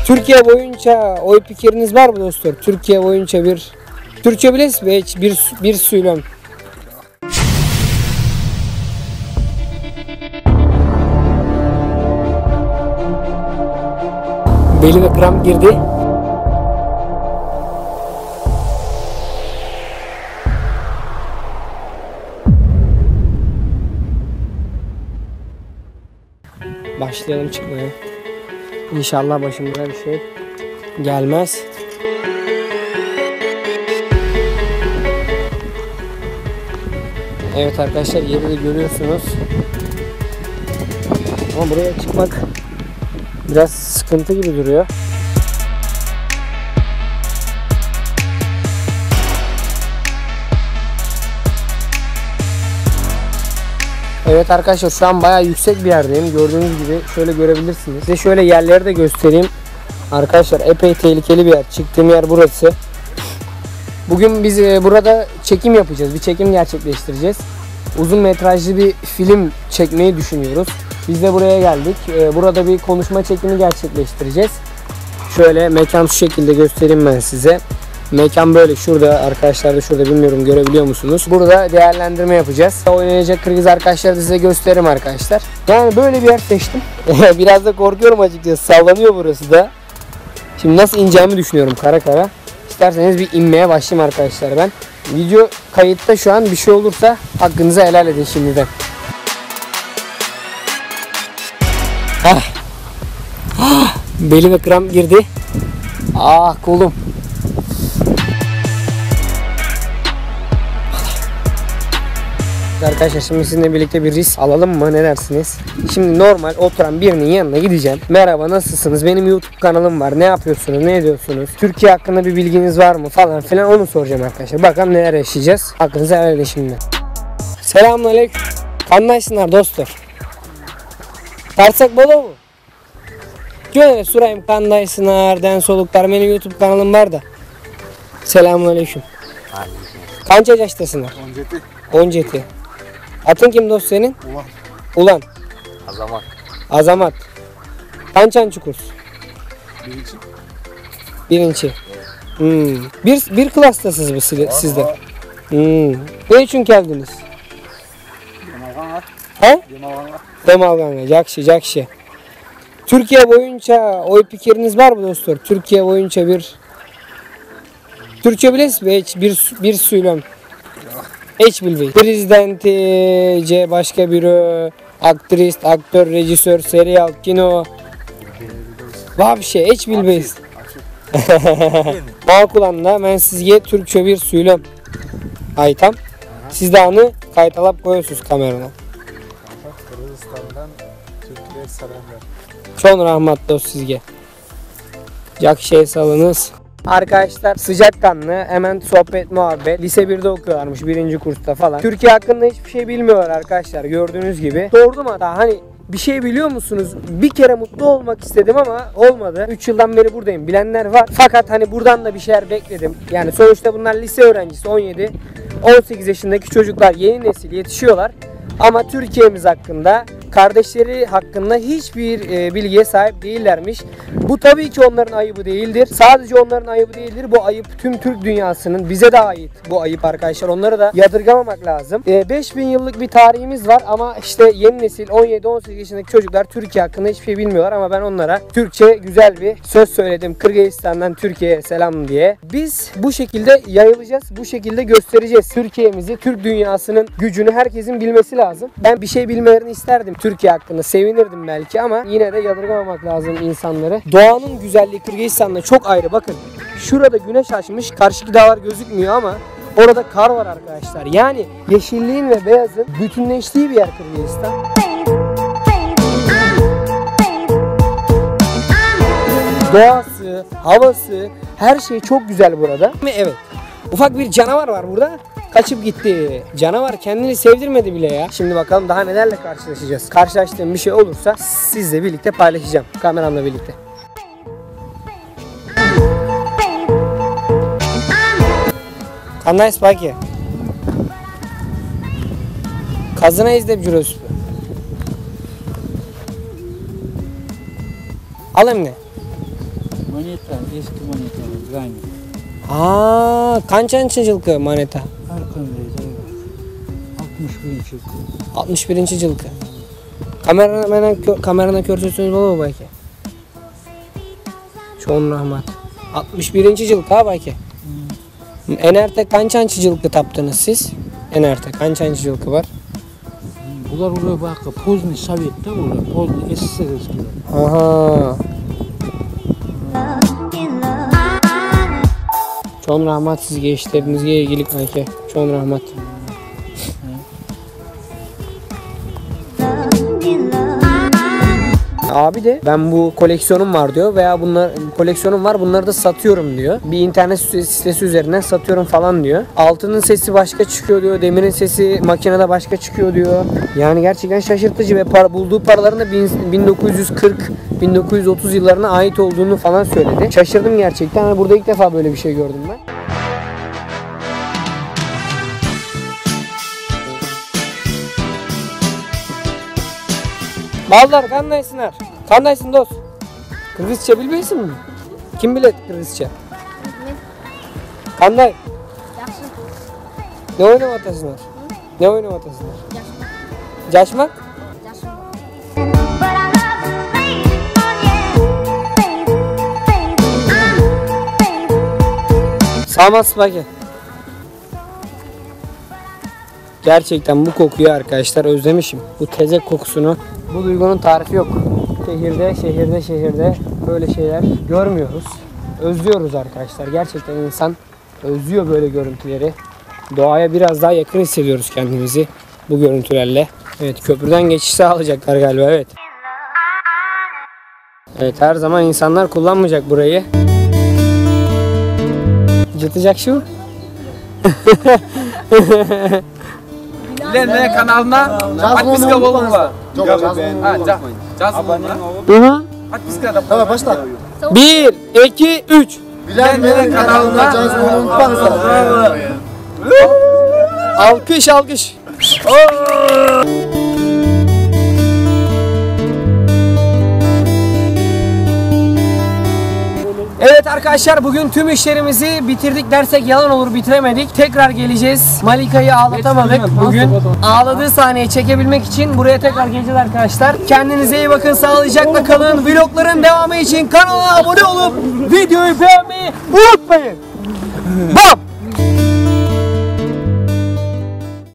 Türkiye boyunca oy fikriniz var mı dostlar? Türkiye boyunca bir Türkçe biliriz bir söylem. Belime kramp girdi. Başlayalım çıkmaya. İnşallah başımıza bir şey gelmez. Evet arkadaşlar, yeri de görüyorsunuz. Ama buraya çıkmak biraz sıkıntı gibi duruyor. Evet arkadaşlar, şu an bayağı yüksek bir yerdeyim. Gördüğünüz gibi şöyle görebilirsiniz. Size şöyle yerleri de göstereyim. Arkadaşlar epey tehlikeli bir yer. Çıktığım yer burası. Bugün biz burada çekim yapacağız. Bir çekim gerçekleştireceğiz. Uzun metrajlı bir film çekmeyi düşünüyoruz. Biz de buraya geldik. Burada bir konuşma çekimi gerçekleştireceğiz. Şöyle mekan şu şekilde göstereyim ben size. Mekan böyle şurada arkadaşlar, da şurada, bilmiyorum görebiliyor musunuz? Burada değerlendirme yapacağız. Oynayacak Kırgız arkadaşları da size gösteririm arkadaşlar. Yani böyle bir yer seçtim. Biraz da korkuyorum açıkçası. Sallanıyor burası da. Şimdi nasıl ineceğimi düşünüyorum kara kara. İsterseniz bir inmeye başlayayım arkadaşlar ben. Video kayıtta şu an, bir şey olursa hakkınızı helal edin şimdiden. Belime kramp girdi. Ah kolum. Arkadaşlar şimdi sizinle birlikte bir risk alalım mı, ne dersiniz? Şimdi normal oturan birinin yanına gideceğim. Merhaba, nasılsınız? Benim YouTube kanalım var. Ne yapıyorsunuz? Ne ediyorsunuz? Türkiye hakkında bir bilginiz var mı? Falan filan, onu soracağım arkadaşlar. Bakalım neler yaşayacağız. Hakkınızı helal edin şimdi. Selamünaleyküm. Anlaysınlar dostlar. Tarsak bolo mu? Göne surayım kandaysınlar, den soluklar. Benim YouTube kanalım var da. Selamünaleyküm. Kaç yaştasınlar? 17. Atın kim dost senin? Ulan. Azamat. Azamat. Kaçıncı kurs? Birinci. Bir klastasınız mı sizde? Ne için geldiniz? He? Demalganga. Jakşı. Türkiye boyunca oy fikriniz var mı dostlar? Türkiye boyunca bir Türkçe biliriz bir söylem. Hiç bilmeyin. Prezidenti, başka biri, aktrist, aktör, rejisör, serial, kino. Var bir şey, hiç bilmeyiz. Makulanla ben sizge Türkçe bir söylem aytam. Siz de anı kayıt alıp koyuyorsunuz kamerana. Kırgızistan'dan Türkiye'ye selamlar. Çok rahmat dost sizge. Jak şey salınız. Arkadaşlar sıcakkanlı, hemen sohbet muhabbet. Lise 1'de okuyorlarmış, 1. kursta falan. Türkiye hakkında hiçbir şey bilmiyorlar arkadaşlar, gördüğünüz gibi. Sordum hatta, hani bir şey biliyor musunuz? Bir kere mutlu olmak istedim ama olmadı. 3 yıldan beri buradayım, bilenler var. Fakat hani buradan da bir şeyler bekledim. Yani sonuçta bunlar lise öğrencisi, 17, 18 yaşındaki çocuklar, yeni nesil yetişiyorlar. Ama Türkiye'miz hakkında, kardeşleri hakkında hiçbir bilgiye sahip değillermiş. Bu tabii ki onların ayıbı değildir. Sadece onların ayıbı değildir. Bu ayıp tüm Türk dünyasının, bize de ait bu ayıp arkadaşlar. Onları da yadırgamamak lazım. 5000 yıllık bir tarihimiz var ama işte yeni nesil 17-18 yaşındaki çocuklar Türkiye hakkında hiçbir şey bilmiyorlar ama ben onlara Türkçe güzel bir söz söyledim. Kırgızistan'dan Türkiye'ye selam diye. Biz bu şekilde yayılacağız. Bu şekilde göstereceğiz Türkiye'mizi, Türk dünyasının gücünü herkesin bilmesi lazım. Ben bir şey bilmelerini isterdim Türkiye hakkında. Sevinirdim belki ama yine de yadırgamamak lazım insanları. Doğanın güzelliği Kırgızistan'da çok ayrı. Bakın şurada güneş açmış. Karşıki dağlar gözükmüyor ama orada kar var arkadaşlar. Yani yeşilliğin ve beyazın bütünleştiği bir yer Kırgızistan. Doğası, havası, her şey çok güzel burada. Evet. Ufak bir canavar var burada. Kaçıp gitti. Canavar kendini sevdirmedi bile ya. Şimdi bakalım daha nelerle karşılaşacağız. Karşılaştığım bir şey olursa sizle birlikte paylaşacağım. Kameramla birlikte. Kanday spaki. Kazına izlep jürüsü. Alayım ne? Maneta, eski maneta, Granny. Kaçıncı maneta? Arkandayız abi. 61. yıl. 61. cılkı. Kamerana körsüsünüz olur mu belki? Çoğun rahmet. 61. cılkı ha belki. Enerte kaçıncı cılkı taptınız siz? Enerte kaçıncı cılkı var? Bular oraya bakı, Pozni Sovyet'te orada, Pozni SSR'skiler. Aha. Çoğun rahmet siz gençlerinizle ilgili belki. Çoğun rahmet. Abi de ben bu koleksiyonum var diyor veya koleksiyonum var bunları da satıyorum diyor. Bir internet sitesi üzerinden satıyorum falan diyor. Altının sesi başka çıkıyor diyor. Demirin sesi makinede başka çıkıyor diyor. Yani gerçekten şaşırtıcı ve bulduğu paraların da 1940-1930 yıllarına ait olduğunu falan söyledi. Şaşırdım gerçekten. Hani burada ilk defa böyle bir şey gördüm ben. Ballar kandaysınlar. Kandaysın dost. Kırgızca bilmeysin mi? Kim bilir Kırgızca? Kanday. Ne oynamatasınlar? Ne oynamatasınlar? Yaşmak. Samas bagi. Gerçekten bu kokuyu arkadaşlar özlemişim. Bu tezek kokusunu. Bu duygunun tarifi yok. Şehirde böyle şeyler görmüyoruz. Özlüyoruz arkadaşlar. Gerçekten insan özlüyor böyle görüntüleri. Doğaya biraz daha yakın hissediyoruz kendimizi bu görüntülerle. Evet, köprüden geçiş sağlayacaklar galiba, evet. Evet, her zaman insanlar kullanmayacak burayı. Cıtacak şu. Bilenme kanalına подписка болуңlar. Жазылыңlar. Подпискада. Tamam başla. 1, 2, 3. Bilenmeyen kanalına yazmayı unutmazlar. Alkış alkış. Evet arkadaşlar, bugün tüm işlerimizi bitirdik dersek yalan olur, bitiremedik. Tekrar geleceğiz. Malika'yı ağlatamadık bugün. Ağladığı sahneyi çekebilmek için buraya tekrar geleceğiz arkadaşlar. Kendinize iyi bakın, sağlıcakla kalın. Vlogların devamı için kanala abone olup videoyu beğenmeyi unutmayın. Bam!